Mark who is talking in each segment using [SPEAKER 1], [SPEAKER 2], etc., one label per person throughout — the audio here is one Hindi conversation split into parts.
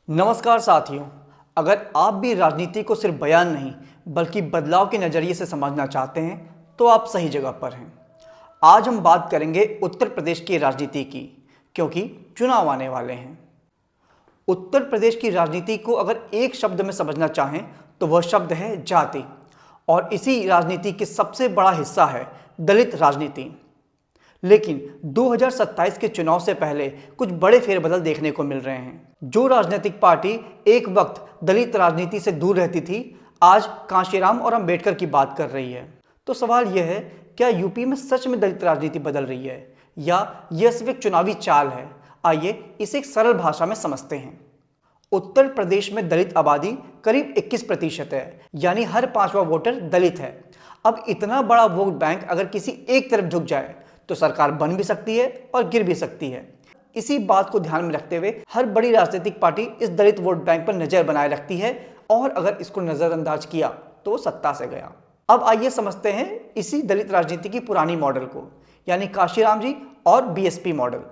[SPEAKER 1] नमस्कार साथियों, अगर आप भी राजनीति को सिर्फ बयान नहीं बल्कि बदलाव के नज़रिए से समझना चाहते हैं तो आप सही जगह पर हैं। आज हम बात करेंगे उत्तर प्रदेश की राजनीति की, क्योंकि चुनाव आने वाले हैं। उत्तर प्रदेश की राजनीति को अगर एक शब्द में समझना चाहें तो वह शब्द है जाति, और इसी राजनीति के सबसे बड़ा हिस्सा है दलित राजनीति। लेकिन 2027 के चुनाव से पहले कुछ बड़े फेरबदल देखने को मिल रहे हैं। जो राजनीतिक पार्टी एक वक्त दलित राजनीति से दूर रहती थी, आज कांशीराम और अंबेडकर की बात कर रही है। तो सवाल यह है, क्या यूपी में सच में दलित राजनीति बदल रही है या यह सिर्फ एक चुनावी चाल है? आइए इसे एक सरल भाषा में समझते हैं। उत्तर प्रदेश में दलित आबादी करीब 21% है, यानी हर पांचवा वोटर दलित है। अब इतना बड़ा वोट बैंक अगर किसी एक तरफ झुक जाए तो सरकार बन भी सकती है और गिर भी सकती है। इसी बात को ध्यान में रखते हुए हर बड़ी राजनीतिक पार्टी इस दलित वोट बैंक पर नजर बनाए रखती है, और अगर इसको नजरअंदाज किया तो सत्ता से गया। अब आइए समझते हैं इसी दलित राजनीति की पुरानी मॉडल को, यानी कांशीराम जी और बीएसपी मॉडल।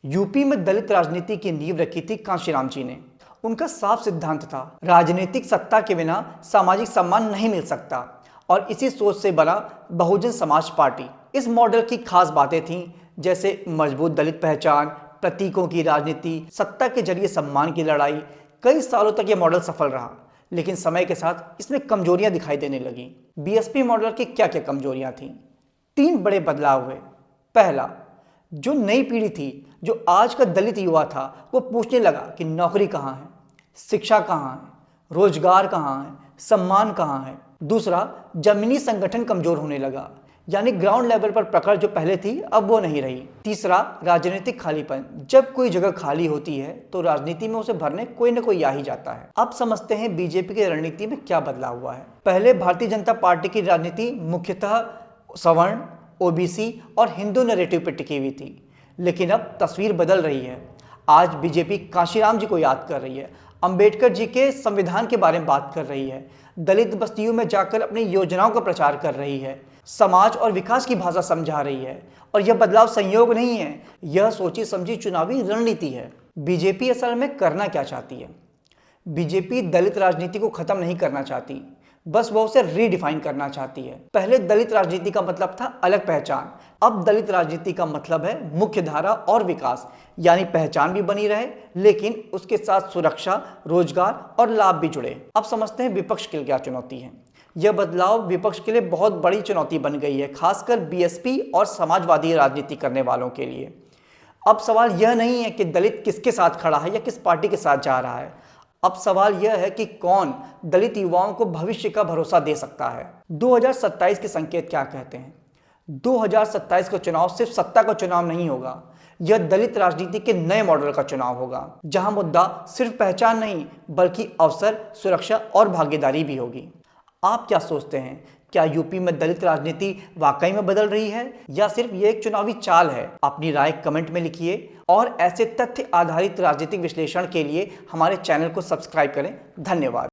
[SPEAKER 1] यूपी में दलित राजनीति की नींव रखी थी कांशीराम जी ने। उनका साफ सिद्धांत था, राजनीतिक सत्ता के बिना सामाजिक सम्मान नहीं मिल सकता, और इसी सोच से बना बहुजन समाज पार्टी। इस मॉडल की खास बातें थीं, जैसे मजबूत दलित पहचान, प्रतीकों की राजनीति, सत्ता के जरिए सम्मान की लड़ाई। कई सालों तक यह मॉडल सफल रहा, लेकिन समय के साथ इसमें कमजोरियां दिखाई देने लगीं। बीएसपी मॉडल की क्या क्या कमजोरियां थीं? 3 बड़े बदलाव हुए। पहला, जो नई पीढ़ी थी, जो आज का दलित युवा था, वो पूछने लगा कि नौकरी कहाँ है, शिक्षा कहाँ है, रोजगार कहाँ है, सम्मान कहाँ है। दूसरा, जमीनी संगठन कमजोर होने लगा, यानी ग्राउंड लेवल पर पकड़ जो पहले थी अब वो नहीं रही। तीसरा, राजनीतिक खालीपन। जब कोई जगह खाली होती है तो राजनीति में उसे भरने कोई न कोई आ ही जाता है। अब समझते हैं बीजेपी की रणनीति में क्या बदलाव हुआ है। पहले भारतीय जनता पार्टी की राजनीति मुख्यतः सवर्ण, ओबीसी और हिंदू नैरेटिव पर टिकी हुई थी, लेकिन अब तस्वीर बदल रही है। आज बीजेपी कांशीराम जी को याद कर रही है, अंबेडकर जी के संविधान के बारे में बात कर रही है, दलित बस्तियों में जाकर अपनी योजनाओं का प्रचार कर रही है, समाज और विकास की भाषा समझा रही है। और यह बदलाव संयोग नहीं है, यह सोची समझी चुनावी रणनीति है। बीजेपी असल में करना क्या चाहती है? बीजेपी दलित राजनीति को खत्म नहीं करना चाहती, बस वो उसे रीडिफाइन करना चाहती है। पहले दलित राजनीति का मतलब था अलग पहचान, अब दलित राजनीति का मतलब है मुख्य धारा और विकास, यानी पहचान भी बनी रहे लेकिन उसके साथ सुरक्षा, रोजगार और लाभ भी जुड़े। अब समझते हैं विपक्ष के लिए क्या चुनौती है। यह बदलाव विपक्ष के लिए बहुत बड़ी चुनौती बन गई है, खासकर बीएसपी और समाजवादी राजनीति करने वालों के लिए। अब सवाल यह नहीं है कि दलित किसके साथ खड़ा है या किस पार्टी के साथ जा रहा है, अब सवाल यह है कि कौन दलित युवाओं को भविष्य का भरोसा दे सकता है। 2027 के संकेत क्या कहते हैं? 2027 का चुनाव सिर्फ सत्ता का चुनाव नहीं होगा, यह दलित राजनीति के नए मॉडल का चुनाव होगा, जहां मुद्दा सिर्फ पहचान नहीं बल्कि अवसर, सुरक्षा और भागीदारी भी होगी। आप क्या सोचते हैं, क्या यूपी में दलित राजनीति वाकई में बदल रही है या सिर्फ ये एक चुनावी चाल है? अपनी राय कमेंट में लिखिए, और ऐसे तथ्य आधारित राजनीतिक विश्लेषण के लिए हमारे चैनल को सब्सक्राइब करें। धन्यवाद।